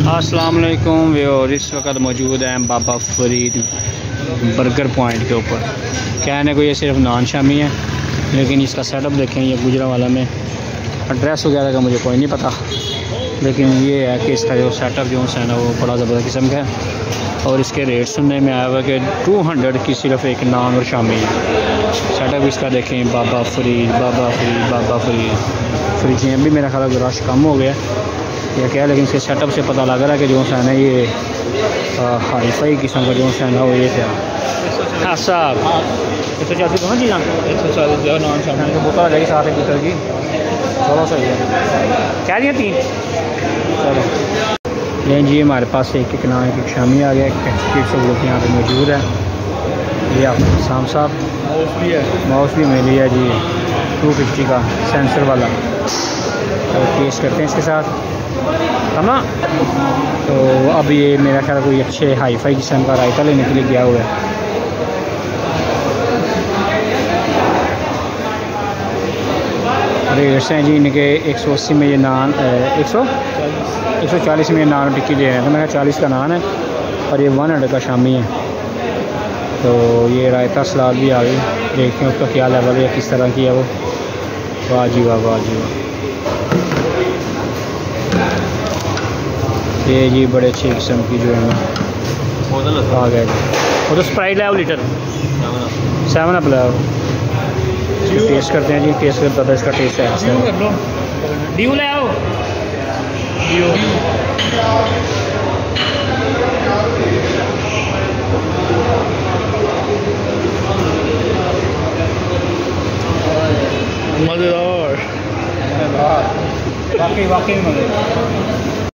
अस्सलाम वालेकुम व्यूअर्स, इस वक्त मौजूद हैं बाबा फरीद बर्गर पॉइंट के ऊपर। कहने को ये सिर्फ नान शामी है, लेकिन इसका सेटअप देखें। ये गुजरावाला में एड्रेस वगैरह का मुझे कोई नहीं पता, लेकिन ये है कि इसका जो सेटअप जो है ना वो बड़ा ज़बरदस्त किस्म का है। और इसके रेट सुनने में आया हुआ कि 200 की सिर्फ एक नान और शामी है। सेटअप इसका देखें, बाबा फरीद बाबा फरीद बाबा फरीद। फ्रिजियाँ भी मेरा ख्याल रश कम हो गया या क्या, लेकिन इसके सेटअप से पता लग रहा है कि जो है ना ये हाई फाई किस्म का जो है ना वो ये था। हाँ साहब 140 दोनों चीज़ 140 नॉन शामिल तो बोतल आ जाएगी साथ एक लीटर की। चलो सही है, क्या दिया 3। चलो ये जी हमारे पास एक नान एक शामी आ गया। एक लोग यहाँ पे मौजूद है। ये आपका शाम साहब माउस भी मिली है जी 250 का सेंसर वाला। तो टेस्ट करते हैं इसके साथ है ना। तो अब ये मेरा ख्याल कोई अच्छे हाई फाई किस्म का रायता लेने के लिए गया हुआ है। रेट्स हैं जी इनके 180 में ये नान 140 में नान टिक्की दे रहे हैं। तो मेरा 40 का नान है और ये 100 का शामी है। तो ये रायता सलाद भी आ गई, देखते हैं उसका क्या लेवल है, किस तरह की है वो। वाह जी वाह, वाह जी वाह। ये जी बड़े अच्छे किस्म की जो है आ गया जी। वो तो स्प्राइट लाओ लीटर 7 अप लाओ। टेस्ट करते हैं जी, टेस्ट करता था इसका टेस्ट है। ड्यू ले आओ मज़ेदार, वाकई वाकई मज़ेदार।